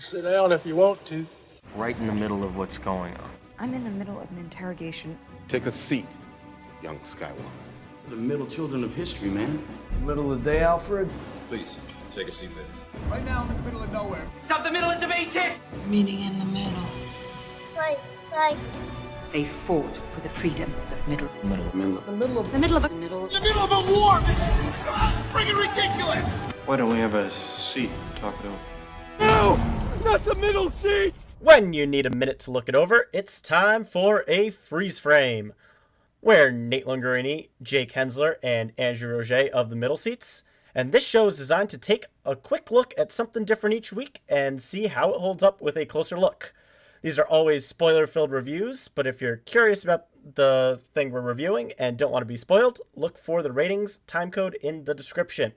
Sit down if you want to. Right in the middle of what's going on. I'm in the middle of an interrogation. Take a seat, young Skywalker. The middle children of history, man. Middle of the day, Alfred? Please, take a seat there. Right now, I'm in the middle of nowhere. Stop the middle, it's a base hit! Meeting in the middle. Like. They fought for the freedom of middle. The middle of a The middle of a In the middle of a war! Come on, freaking ridiculous! Why don't we have a seat and talk it over? No! Not the middle seat! When you need a minute to look it over, it's time for a freeze frame, where Nate Lungarini, Jake Hensler, and Andrew Roget of the middle seats. And this show is designed to take a quick look at something different each week and see how it holds up with a closer look. These are always spoiler-filled reviews, but if you're curious about the thing we're reviewing and don't want to be spoiled, look for the ratings timecode in the description.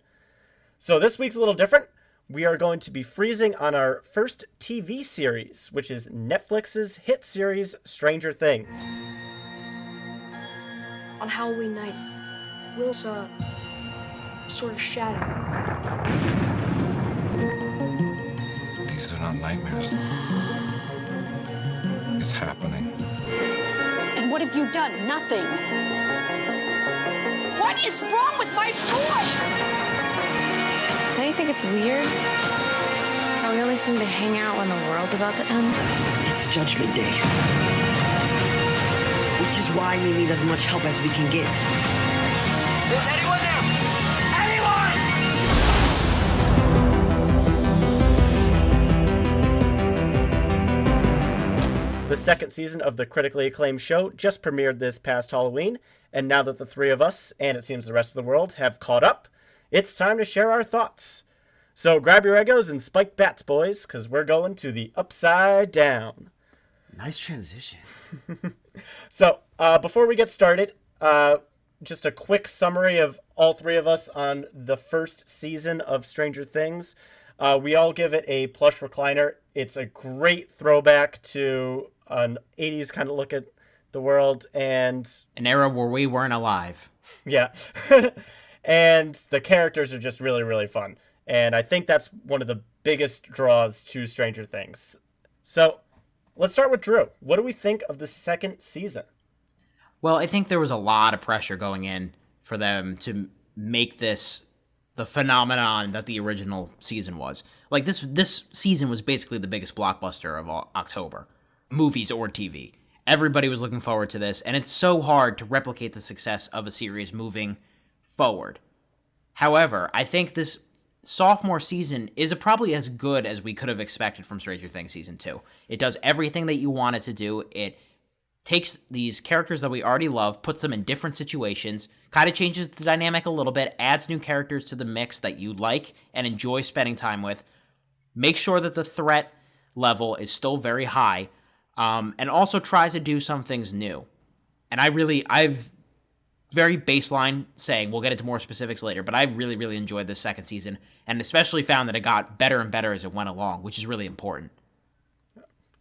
So this week's a little different. We are going to be freezing on our first TV series, which is Netflix's hit series, Stranger Things. On Halloween night, Will saw a sort of shadow. These are not nightmares. It's happening. And what have you done? Nothing. What is wrong with my boy? Don't you think it's weird how we only seem to hang out when the world's about to end? It's Judgment Day. Which is why we need as much help as we can get. Is anyone there? Anyone? The second season of the critically acclaimed show just premiered this past Halloween, and now that the three of us, and it seems the rest of the world, have caught up, it's time to share our thoughts. So grab your Egos and spike bats, boys, because we're going to the Upside Down. Nice transition. So, before we get started, just a quick summary of all three of us on the first season of Stranger Things. We all give it a plush recliner. It's a great throwback to an 80s kind of look at the world, and an era where we weren't alive. Yeah. And the characters are just really, really fun. And I think that's one of the biggest draws to Stranger Things. So, let's start with Drew. What do we think of the second season? Well, I think there was a lot of pressure going in for them to make this the phenomenon that the original season was. Like, this season was basically the biggest blockbuster of October, movies or TV. Everybody was looking forward to this, and it's so hard to replicate the success of a series moving forward. However, I think this sophomore season is probably as good as we could have expected from Stranger Things Season 2. It does everything that you want it to do. It takes these characters that we already love, puts them in different situations, kind of changes the dynamic a little bit, adds new characters to the mix that you like and enjoy spending time with, make sure that the threat level is still very high, and also tries to do some things new. And I've very baseline saying, we'll get into more specifics later, but I really, really enjoyed this second season, and especially found that it got better and better as it went along, which is really important.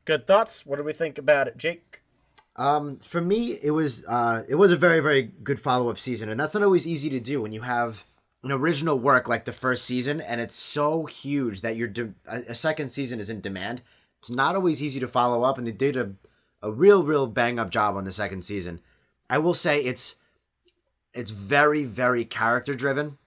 Good thoughts? What do we think about it, Jake? For me, it was a very, very good follow-up season, and that's not always easy to do when you have an original work like the first season, and it's so huge that a second season is in demand. It's not always easy to follow up, and they did a real bang-up job on the second season. I will say it's very, very character-driven.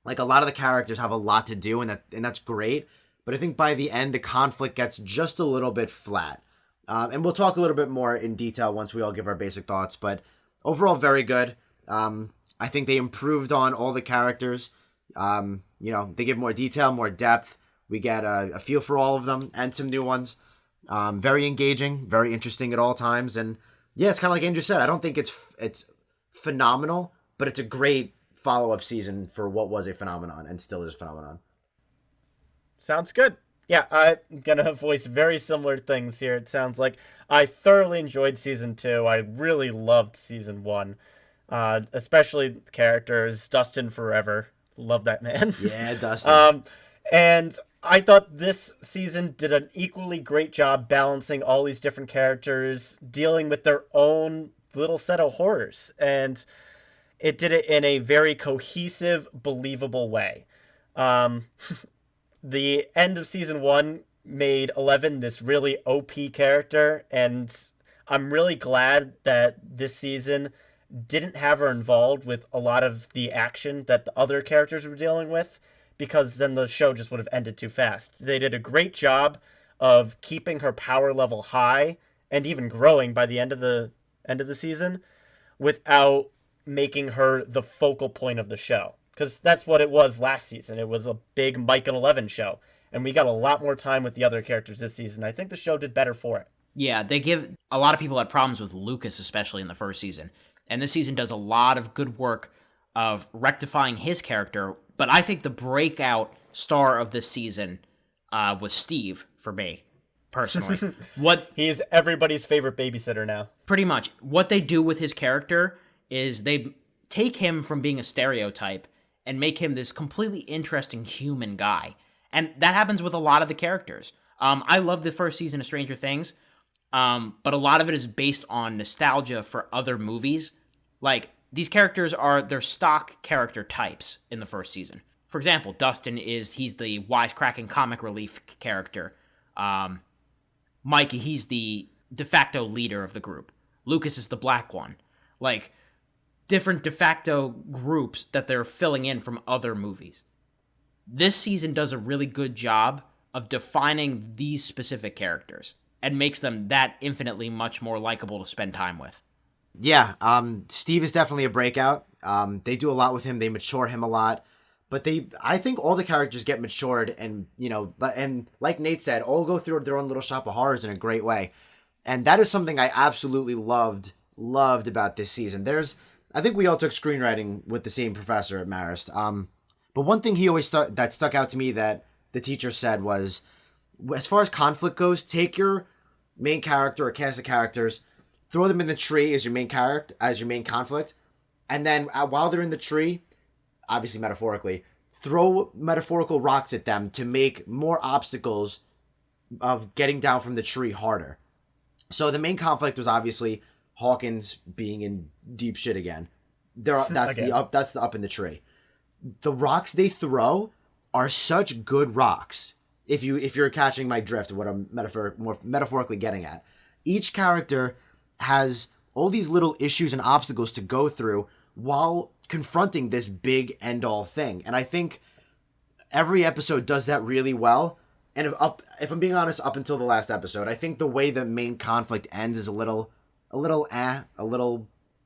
Like, a lot of the characters have a lot to do, and that's great. But I think by the end, the conflict gets just a little bit flat. And we'll talk a little bit more in detail once we all give our basic thoughts. But overall, very good. I think they improved on all the characters. They give more detail, more depth. We get a feel for all of them and some new ones. Very engaging, very interesting at all times. And yeah, it's kind of like Andrew said. I don't think it's phenomenal, but it's a great follow-up season for what was a phenomenon and still is a phenomenon. Sounds good. Yeah, I'm going to voice very similar things here. It sounds like I thoroughly enjoyed Season 2. I really loved Season 1, especially the characters. Dustin forever. Love that man. Yeah, Dustin. And I thought this season did an equally great job balancing all these different characters, dealing with their own little set of horrors. And it did it in a very cohesive, believable way. The end of season 1 made 11 this really OP character, and I'm really glad that this season didn't have her involved with a lot of the action that the other characters were dealing with, because then the show just would have ended too fast. They did a great job of keeping her power level high and even growing by the end of the season without making her the focal point of the show. Because that's what it was last season. It was a big Mike and 11 show. And we got a lot more time with the other characters this season. I think the show did better for it. Yeah, a lot of people had problems with Lucas, especially in the first season. And this season does a lot of good work of rectifying his character. But I think the breakout star of this season was Steve, for me, personally. He's everybody's favorite babysitter now. Pretty much. What they do with his character is they take him from being a stereotype and make him this completely interesting human guy. And that happens with a lot of the characters. I love the first season of Stranger Things, but a lot of it is based on nostalgia for other movies. Like, these characters are their stock character types in the first season. For example, Dustin he's the wisecracking comic relief character. Mikey, he's the de facto leader of the group. Lucas is the black one. Like, different de facto groups that they're filling in from other movies. This season does a really good job of defining these specific characters and makes them that infinitely much more likable to spend time with. Yeah, Steve is definitely a breakout. They do a lot with him. They mature him a lot. But I think all the characters get matured and, and like Nate said, all go through their own little shop of horrors in a great way. And that is something I absolutely loved about this season. I think we all took screenwriting with the same professor at Marist. But one thing he always that stuck out to me that the teacher said was, as far as conflict goes, take your main character or cast of characters, throw them in the tree as your main conflict, and then while they're in the tree, obviously metaphorically, throw metaphorical rocks at them to make more obstacles of getting down from the tree harder. So the main conflict was obviously Hawkins being in deep shit again. That's the up in the tree. The rocks they throw are such good rocks. If you're catching my drift of what I'm more metaphorically getting at, each character has all these little issues and obstacles to go through while confronting this big end-all thing. And I think every episode does that really well. And if I'm being honest, up until the last episode, I think the way the main conflict ends is a little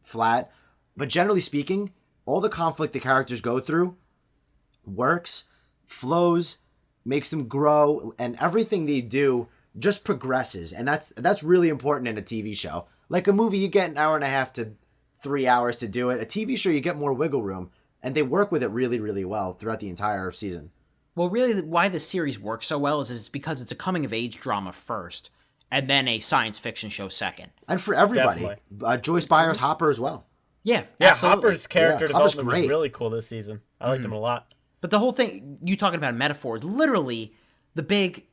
flat. But generally speaking, all the conflict the characters go through works, flows, makes them grow, and everything they do just progresses. And that's really important in a TV show. Like a movie, you get an hour and a half to 3 hours to do it. A TV show, you get more wiggle room, and they work with it really, really well throughout the entire season. Well, really, why this series works so well is it's because it's a coming-of-age drama first, and then a science fiction show second. And for everybody. Joyce Byers, Hopper as well. Yeah, absolutely. Hopper's character development was really cool this season. I liked him a lot. But the whole thing, you talking about metaphors, literally, the big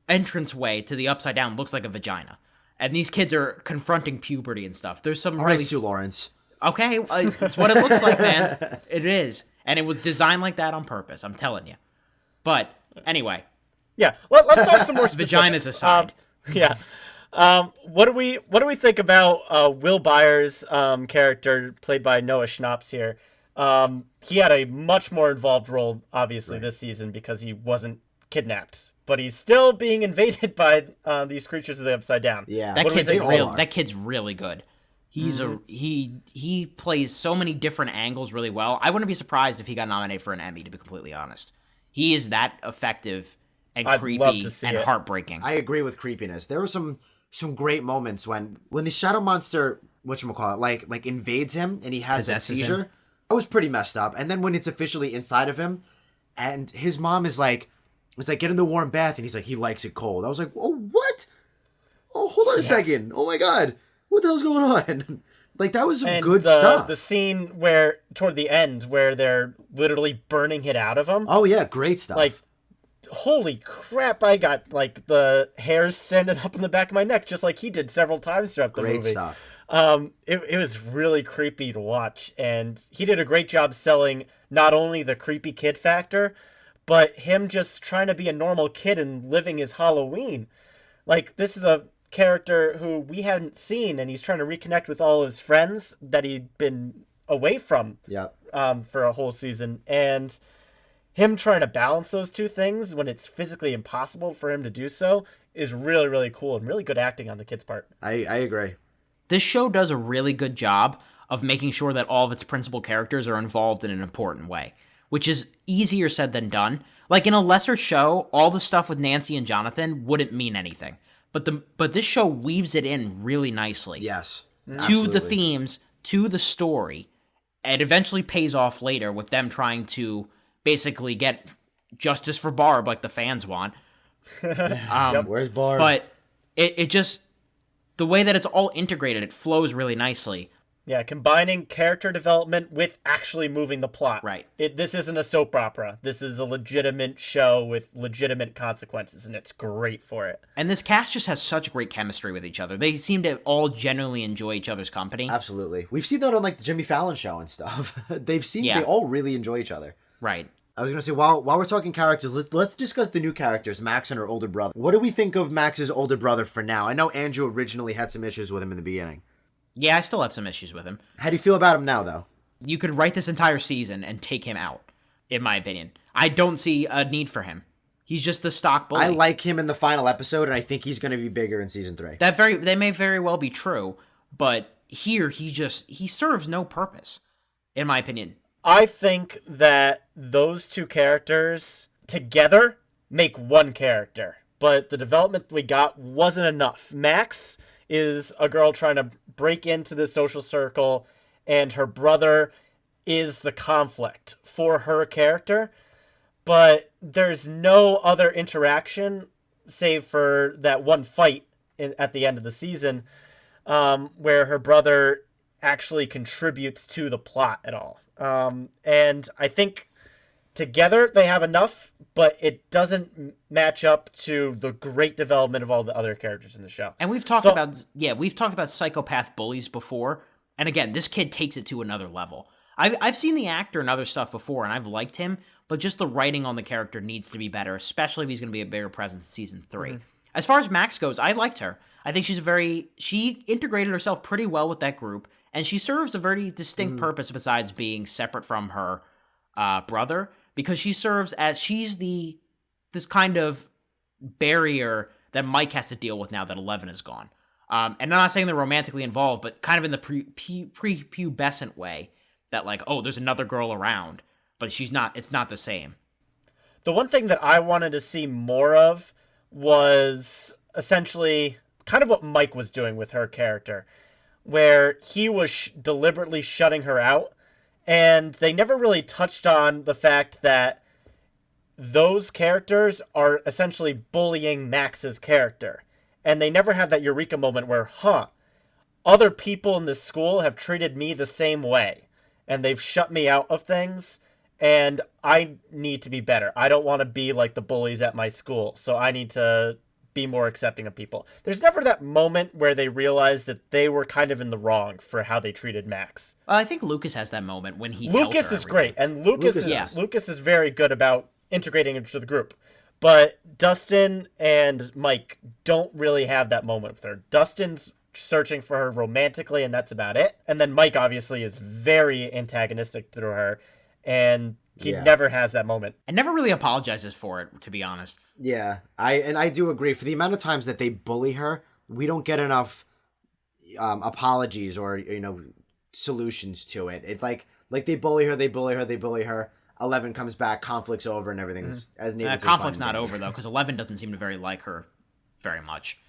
entranceway to the Upside Down looks like a vagina. And these kids are confronting puberty and stuff. There's some really... Sue Lawrence. Okay, it's what it looks like, man. It is. And it was designed like that on purpose, I'm telling you. But, anyway. Yeah, let's talk some more specifics. Vaginas aside. What do we think about Will Byers' character, played by Noah Schnapp's here? He had a much more involved role, obviously, this season because he wasn't kidnapped. But he's still being invaded by these creatures of the Upside Down. Yeah, that kid's really good. He's he plays so many different angles really well. I wouldn't be surprised if he got nominated for an Emmy, to be completely honest. He is that effective and creepy and heartbreaking. I agree with creepiness. There were some great moments when the shadow monster, whatchamacallit, like invades him and he has that seizure. That was pretty messed up. And then when it's officially inside of him, and his mom is like, it's like, get in the warm bath, and he's like, he likes it cold. I was like, oh, what? Oh, hold on a second. Oh my God. What the hell's going on? Like, that was some good stuff. The scene toward the end, where they're literally burning it out of him. Oh yeah, great stuff. Like, holy crap, I got, like, the hairs standing up in the back of my neck, just like he did several times throughout the movie. Great stuff. It was really creepy to watch, and he did a great job selling not only the creepy kid factor, but him just trying to be a normal kid and living his Halloween. Like, this is a character who we hadn't seen, and he's trying to reconnect with all his friends that he'd been away from for a whole season. And him trying to balance those two things when it's physically impossible for him to do so is really, really cool and really good acting on the kid's part. I agree. This show does a really good job of making sure that all of its principal characters are involved in an important way, which is easier said than done. Like, in a lesser show, all the stuff with Nancy and Jonathan wouldn't mean anything. But this show weaves it in really nicely. Yes. To Absolutely. the themes, to the story. It eventually pays off later with them trying to basically get justice for Barb like the fans want. Where's Barb? But it just, the way that it's all integrated, it flows really nicely. Yeah, combining character development with actually moving the plot. Right. This isn't a soap opera. This is a legitimate show with legitimate consequences, and it's great for it. And this cast just has such great chemistry with each other. They seem to all genuinely enjoy each other's company. Absolutely. We've seen that on, like, the Jimmy Fallon show and stuff. They all really enjoy each other. Right. I was going to say, while we're talking characters, let's discuss the new characters, Max and her older brother. What do we think of Max's older brother for now? I know Andrew originally had some issues with him in the beginning. Yeah, I still have some issues with him. How do you feel about him now, though? You could write this entire season and take him out, in my opinion. I don't see a need for him. He's just the stock bully. I like him in the final episode, and I think he's going to be bigger in season 3. That may very well be true, but here he serves no purpose, in my opinion. I think that those two characters together make one character, but the development we got wasn't enough. Max is a girl trying to break into the social circle, and her brother is the conflict for her character, but there's no other interaction save for that one fight at the end of the season where her brother actually contributes to the plot at all. And I think together they have enough, but it doesn't match up to the great development of all the other characters in the show. And we've talked about psychopath bullies before, and again, this kid takes it to another level. I've seen the actor and other stuff before, and I've liked him, but just the writing on the character needs to be better, especially if he's going to be a bigger presence in season 3. Mm-hmm. As far as Max goes, I liked her. I think she integrated herself pretty well with that group, and she serves a very distinct purpose besides being separate from her brother, because she serves as this kind of barrier that Mike has to deal with now that 11 is gone. And I'm not saying they're romantically involved, but kind of in the prepubescent way that, like, oh, there's another girl around, but it's not the same. The one thing that I wanted to see more of was essentially kind of what Mike was doing with her character, where he was deliberately shutting her out, and they never really touched on the fact that those characters are essentially bullying Max's character. And they never have that eureka moment where, other people in this school have treated me the same way, and they've shut me out of things, and I need to be better. I don't want to be like the bullies at my school, so I need to be more accepting of people. There's never that moment where they realize that they were kind of in the wrong for how they treated Max. Well, I think Lucas has that moment when he tells her Lucas is everything. great, and Lucas is very good about integrating into the group. But Dustin and Mike don't really have that moment with her. Dustin's searching for her romantically, and that's about it. And then Mike obviously is very antagonistic through her, and he never has that moment. And never really apologizes for it, to be honest. Yeah, I do agree. For the amount of times that they bully her, we don't get enough apologies or solutions to it. It's like they bully her. 11 comes back, conflict's over, and everything's as neat as conflict's not over though, because 11 doesn't seem to very like her very much.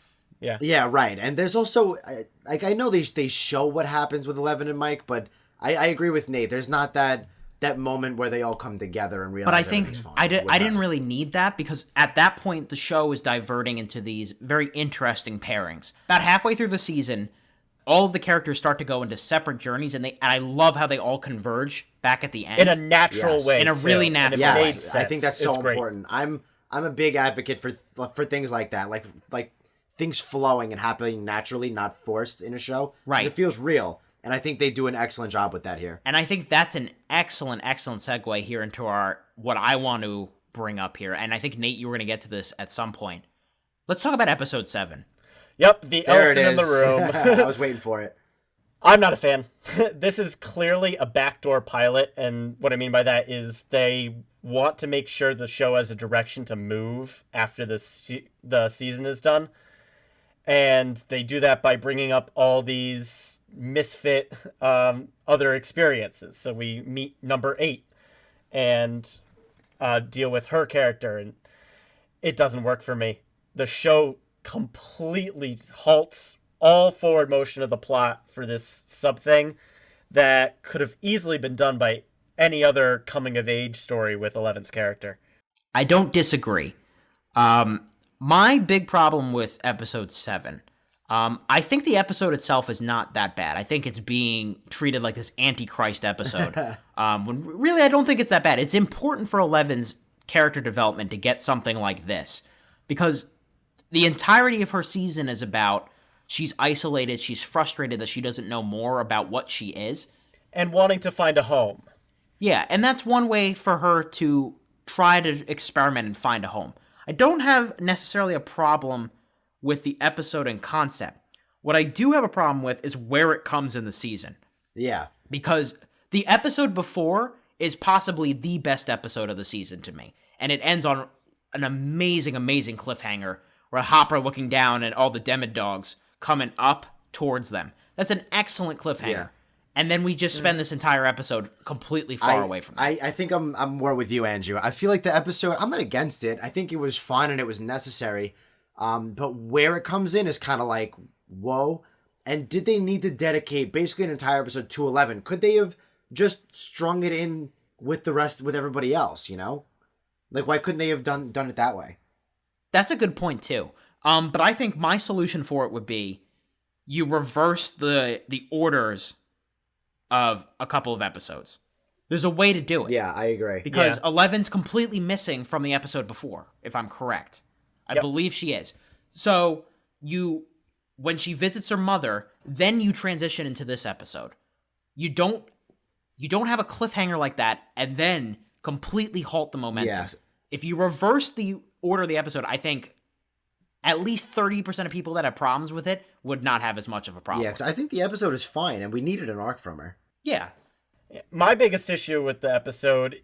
Yeah, right. And there's also I know they show what happens with 11 and Mike, but I agree with Nate. There's not that moment where they all come together and realize. But I think I didn't really need that, because at that point the show is diverting into these very interesting pairings. About halfway through the season, all of the characters start to go into separate journeys, and I love how they all converge back at the end in a natural way, in a really natural way. Yes, I think that's so important. I'm a big advocate for things like that, like things flowing and happening naturally, not forced in a show. Right, it feels real, and I think they do an excellent job with that here. And I think that's an excellent segue here into what I want to bring up here, and I think, Nate, you were going to get to this at some point. Let's talk about episode 7. Yep, the elephant in the room. I was waiting for it. I'm not a fan. This is clearly a backdoor pilot, and what I mean by that is they want to make sure the show has a direction to move after the season is done. And they do that by bringing up all these misfit other experiences. So we meet number 8 and deal with her character, and it doesn't work for me. The show completely halts all forward motion of the plot for this sub thing that could have easily been done by any other coming of age story with Eleven's character. I don't disagree. My big problem with episode 7, I think the episode itself is not that bad. I think it's being treated like this Antichrist episode. When really, I don't think it's that bad. It's important for Eleven's character development to get something like this, because the entirety of her season is about she's isolated, she's frustrated that she doesn't know more about what she is. And wanting to find a home. Yeah, and that's one way for her to try to experiment and find a home. I don't have necessarily a problem with the episode in concept. What I do have a problem with is where it comes in the season. Yeah. Because the episode before is possibly the best episode of the season to me. And it ends on an amazing, amazing cliffhanger where Hopper looking down and all the Demodogs coming up towards them. That's an excellent cliffhanger. Yeah. And then we just spend this entire episode completely far away from that. I think I'm more with you, Andrew. I feel like the episode, I'm not against it. I think it was fun and it was necessary. But where it comes in is kind of like, whoa. And did they need to dedicate basically an entire episode to 11? Could they have just strung it in with the rest, with everybody else, you know? Like, why couldn't they have done it that way? That's a good point, too. But I think my solution for it would be you reverse the orders of a couple of episodes. There's a way to do it. Yeah, I agree. Because 11's completely missing from the episode before, if I'm correct. I believe she is. So when she visits her mother, then you transition into this episode. You don't have a cliffhanger like that and then completely halt the momentum. Yes. If you reverse the order of the episode, I think at least 30% of people that have problems with it would not have as much of a problem. Yeah, because I think the episode is fine, and we needed an arc from her. Yeah. My biggest issue with the episode,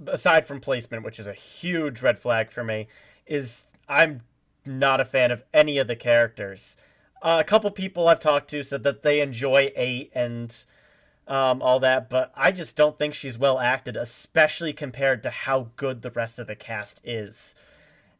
aside from placement, which is a huge red flag for me, is I'm not a fan of any of the characters. A couple people I've talked to said that they enjoy 8 and all that, but I just don't think she's well acted, especially compared to how good the rest of the cast is.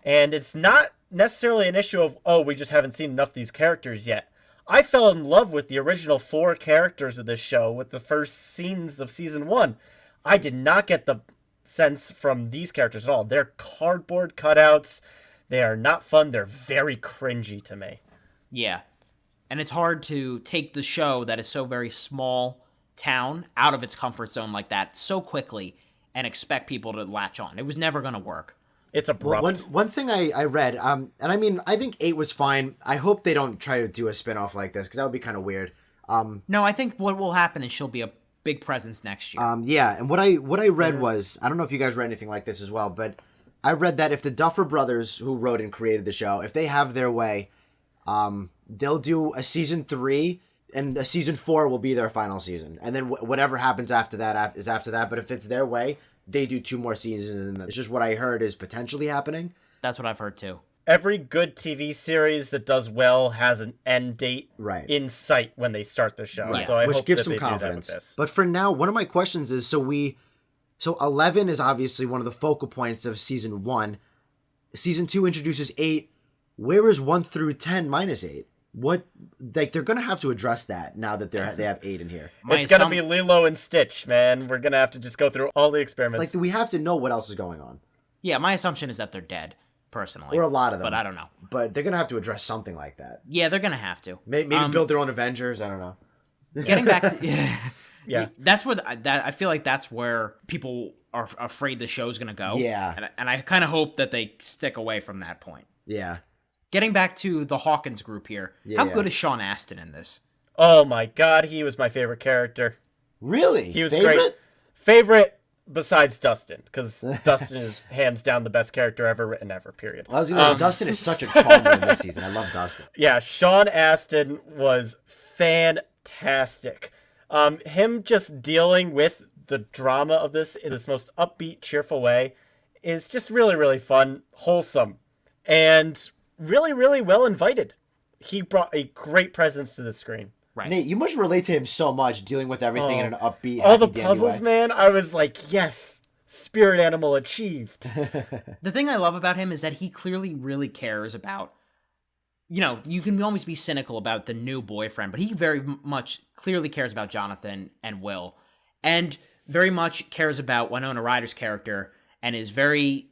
And it's not necessarily an issue of, oh, we just haven't seen enough of these characters yet. I fell in love with the original 4 characters of this show with the first scenes of season 1. I did not get the sense from these characters at all. They're cardboard cutouts. They are not fun. They're very cringy to me. Yeah. And it's hard to take the show that is so very small town out of its comfort zone like that so quickly and expect people to latch on. It was never going to work. It's abrupt. One thing I read, and I mean, I think 8 was fine. I hope they don't try to do a spinoff like this, because that would be kind of weird. No, I think what will happen is she'll be a big presence next year. Yeah, and what I read was, I don't know if you guys read anything like this as well, but I read that if the Duffer Brothers, who wrote and created the show, if they have their way, they'll do a season 3, and a season 4 will be their final season. And then whatever happens after that is after that, but if it's their way, they do 2 more seasons, and it's just what I heard is potentially happening. That's what I've heard too. Every good TV series that does well has an end date in sight when they start the show. Right. So I Which hope gives that some they confidence. do that with this. But for now, one of my questions is, so 11 is obviously one of the focal points of season 1. Season 2 introduces 8. Where is 1 through 10 minus 8? What, like, they're gonna have to address that now that they have 8 in here. It's gonna be Lilo and Stitch, man. We're gonna have to just go through all the experiments. Like, we have to know what else is going on. Yeah, my assumption is that they're dead, personally. Or a lot of them. But I don't know. But they're gonna have to address something like that. Yeah, they're gonna have to. Maybe build their own Avengers. I don't know. Getting back to yeah, that's where I feel like that's where people are afraid the show's gonna go. Yeah, and I kind of hope that they stick away from that point. Yeah. Getting back to the Hawkins group here, how good is Sean Astin in this? Oh my god, he was my favorite character. Really? He was great. Favorite besides Dustin, because Dustin is hands down the best character ever written ever, period. Well, I was gonna Dustin is such a charmer in this season. I love Dustin. Yeah, Sean Astin was fantastic. Him just dealing with the drama of this in this most upbeat, cheerful way is just really, really fun, wholesome, and really, really well invited. He brought a great presence to the screen. Right. Nate, you must relate to him so much, dealing with everything in an upbeat, all the happy, puzzles, way. man. I was like, yes, spirit animal achieved. The thing I love about him is that he clearly really cares about, you know, you can always be cynical about the new boyfriend, but he very much clearly cares about Jonathan and Will, and very much cares about Winona Ryder's character, and is very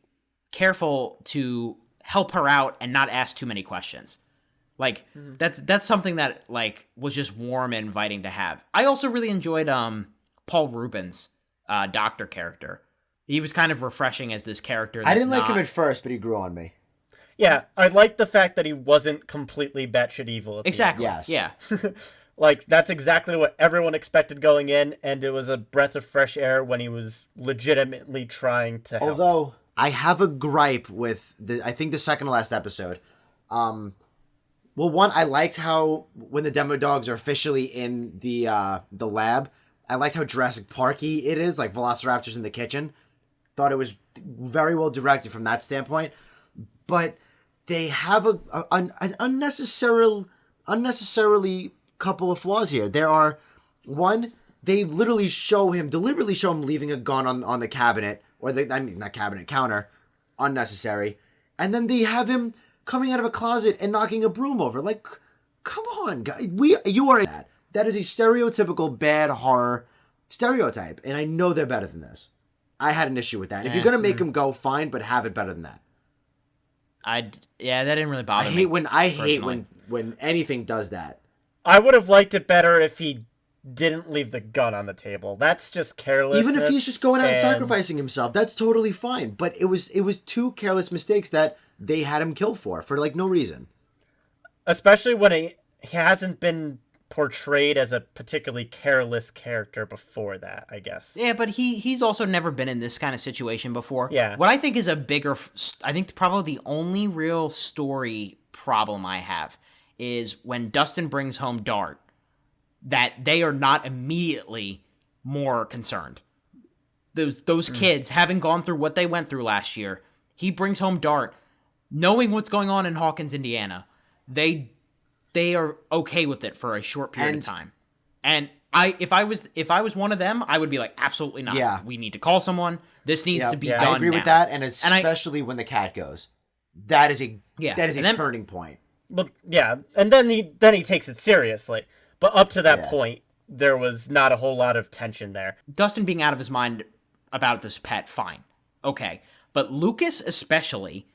careful to help her out and not ask too many questions. Like, that's something that, like, was just warm and inviting to have. I also really enjoyed Paul Rubin's doctor character. He was kind of refreshing as this character that's I didn't like him at first, but he grew on me. Yeah, I liked the fact that he wasn't completely batshit evil. Exactly, yes. Yeah. Like, that's exactly what everyone expected going in, and it was a breath of fresh air when he was legitimately trying to help. Although, I have a gripe with, I think the second to last episode. Well, one, I liked how when the demo dogs are officially in the lab, I liked how Jurassic Parky it is, like Velociraptors in the kitchen. Thought it was very well directed from that standpoint. But they have an unnecessarily couple of flaws here. There are, one, they deliberately show him leaving a gun on the cabinet, or not cabinet, counter, unnecessary. And then they have him coming out of a closet and knocking a broom over. Like, come on, guys. You are that. That is a stereotypical bad horror stereotype, and I know they're better than this. I had an issue with that. If you're gonna make him go, fine, but have it better than that. That didn't really bother me. I hate when anything does that. I would have liked it better if he didn't leave the gun on the table. That's just careless. Even if he's just going out and sacrificing himself, that's totally fine. But it was two careless mistakes that they had him killed for like no reason. Especially when he hasn't been portrayed as a particularly careless character before that, I guess. Yeah, but he's also never been in this kind of situation before. Yeah. What I think is I think probably the only real story problem I have is when Dustin brings home Dart, that they are not immediately more concerned. Those kids, having gone through what they went through last year, he brings home Dart, knowing what's going on in Hawkins, Indiana. They are okay with it for a short period of time. And if I was one of them, I would be like, absolutely not. Yeah. We need to call someone. This needs to be done. I agree now. with that, and especially when the cat goes. That is a then, turning point. But yeah, and then he takes it seriously. But up to that point, there was not a whole lot of tension there. Dustin being out of his mind about this pet, fine. Okay. But Lucas especially,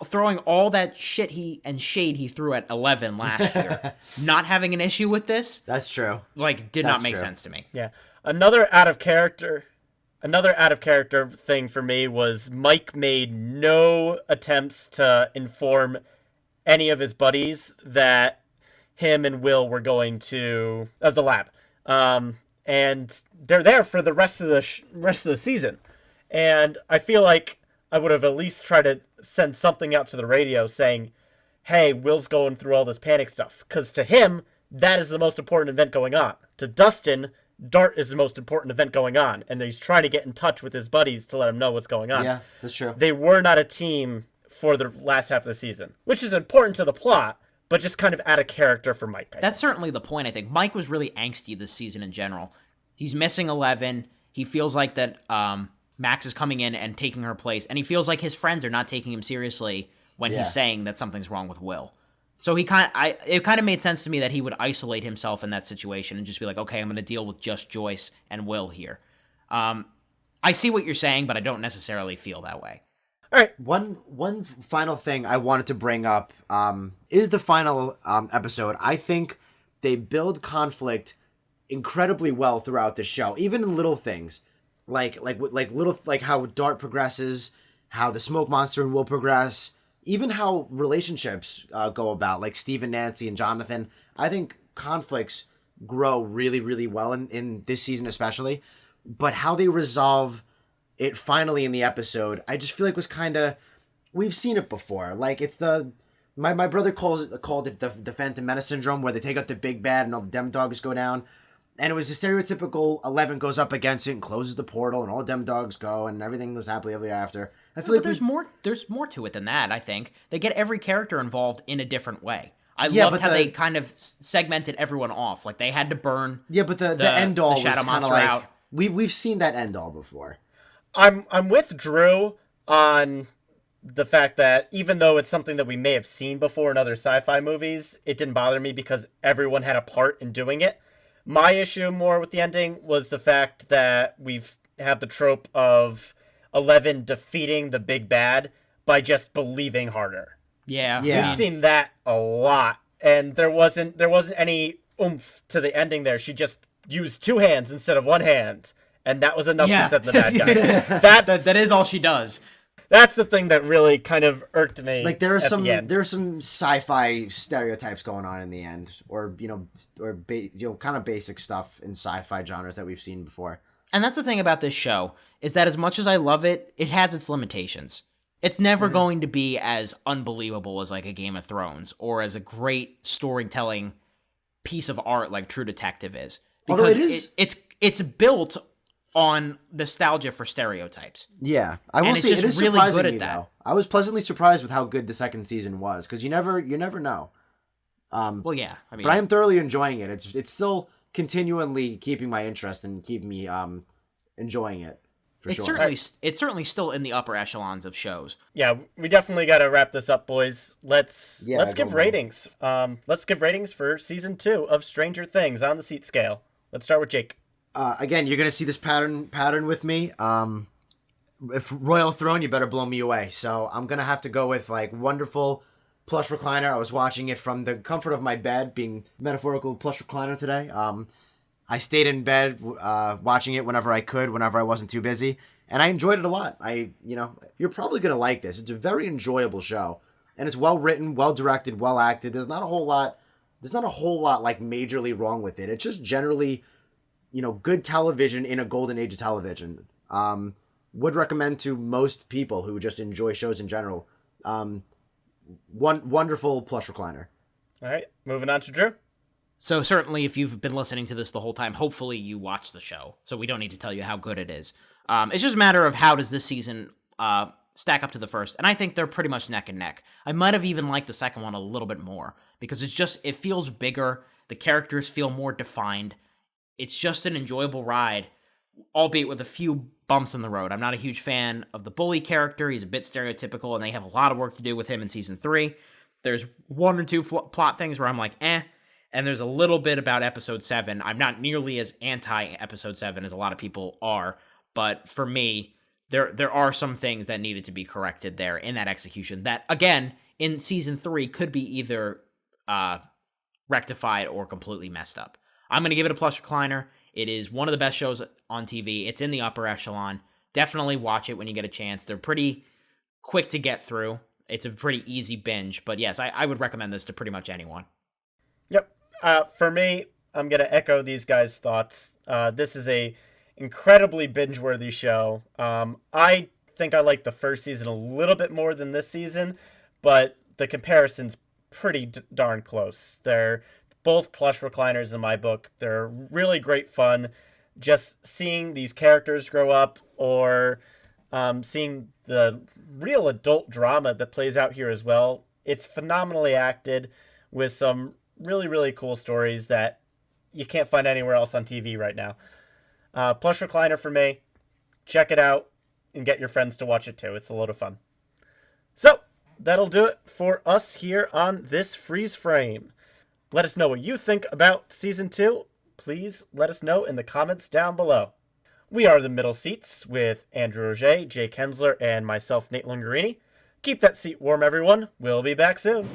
throwing all that shit shade he threw at 11 last year, not having an issue with this. That's true. Like, did not make sense to me. Yeah. Another out of character thing for me was Mike made no attempts to inform any of his buddies that him and Will were going to the lab. And they're there for the rest of the season. And I feel like I would have at least tried to send something out to the radio saying, hey, Will's going through all this panic stuff. Because to him, that is the most important event going on. To Dustin, Dart is the most important event going on. And he's trying to get in touch with his buddies to let him know what's going on. Yeah, that's true. They were not a team for the last half of the season, which is important to the plot, but just kind of out of character for Mike. That's certainly the point, I think. Mike was really angsty this season in general. He's missing 11. He feels like that Max is coming in and taking her place, and he feels like his friends are not taking him seriously when he's saying that something's wrong with Will. So it kind of made sense to me that he would isolate himself in that situation and just be like, okay, I'm going to deal with just Joyce and Will here. I see what you're saying, but I don't necessarily feel that way. All right, one final thing I wanted to bring up is the final episode. I think they build conflict incredibly well throughout the show, even in little things, like how Dart progresses, how the smoke monster and Will progress, even how relationships go about, like Steve and Nancy and Jonathan. I think conflicts grow really, really well in this season especially. but how they resolve it finally in the episode, I just feel like was kind of, we've seen it before. Like, it's my brother called it the Phantom Menace syndrome, where they take out the big bad and all the dem dogs go down. And it was the stereotypical 11 goes up against it and closes the portal and all the dem dogs go and everything was happily ever after. I feel like there's more to it than that, I think. They get every character involved in a different way. I loved how they kind of segmented everyone off. Like, they had to burn but the end all was Shadow kind Monster of like, out. We've seen that end all before. I'm with Drew on the fact that even though it's something that we may have seen before in other sci-fi movies, it didn't bother me because everyone had a part in doing it. My issue more with the ending was the fact that have the trope of 11 defeating the big bad by just believing harder. Yeah. We've seen that a lot, and there wasn't any oomph to the ending there. She just used two hands instead of one hand, and that was enough to set the bad guy. That is all she does. That's the thing that really kind of irked me. Like, there are some sci-fi stereotypes going on in the end, or kind of basic stuff in sci-fi genres that we've seen before. And that's the thing about this show, is that as much as I love it, it has its limitations. It's never going to be as unbelievable as like a Game of Thrones or as a great storytelling piece of art like True Detective is, because it's built on nostalgia for stereotypes. Yeah, I will say it is really surprising good at me, that. though. I was pleasantly surprised with how good the second season was, because you never know. Well, yeah, I mean, but I am thoroughly enjoying it. It's still continually keeping my interest and keeping me enjoying it. It's certainly still in the upper echelons of shows. Yeah, we definitely got to wrap this up, boys. Let's give ratings. Let's give ratings for season 2 of Stranger Things on the seat scale. Let's start with Jake. Again, you're gonna see this pattern with me. If Royal Throne, you better blow me away. So I'm gonna have to go with like wonderful plush recliner. I was watching it from the comfort of my bed, being metaphorical plush recliner today. I stayed in bed watching it whenever I could, whenever I wasn't too busy, and I enjoyed it a lot. You're probably gonna like this. It's a very enjoyable show, and it's well written, well directed, well acted. There's not a whole lot like majorly wrong with it. It's just generally, good television in a golden age of television. Would recommend to most people who just enjoy shows in general. Wonderful plush recliner. All right, moving on to Drew. So certainly, if you've been listening to this the whole time, hopefully you watched the show. So we don't need to tell you how good it is. It's just a matter of how does this season stack up to the first, and I think they're pretty much neck and neck. I might have even liked the second one a little bit more because it feels bigger. The characters feel more defined. It's just an enjoyable ride, albeit with a few bumps in the road. I'm not a huge fan of the bully character. He's a bit stereotypical, and they have a lot of work to do with him in season 3. There's one or two plot things where I'm like, and there's a little bit about episode 7. I'm not nearly as anti-episode 7 as a lot of people are, but for me, there are some things that needed to be corrected there in that execution that, again, in season 3 could be either rectified or completely messed up. I'm going to give it a plush recliner. It is one of the best shows on TV. It's in the upper echelon. Definitely watch it when you get a chance. They're pretty quick to get through. It's a pretty easy binge, but yes, I would recommend this to pretty much anyone. Yep. For me, I'm going to echo these guys' thoughts. This is a incredibly binge-worthy show. I think I like the first season a little bit more than this season, but the comparison's pretty darn close. They're both plush recliners in my book. They're really great fun. Just seeing these characters grow up or seeing the real adult drama that plays out here as well. It's phenomenally acted with some really, really cool stories that you can't find anywhere else on TV right now. Plush recliner for me. Check it out and get your friends to watch it too. It's a load of fun. So that'll do it for us here on this freeze frame. Let us know what you think about season 2. Please let us know in the comments down below. We are the Middle Seats with Andrew Roget, Jake Hensler, and myself, Nate Lungarini. Keep that seat warm, everyone. We'll be back soon.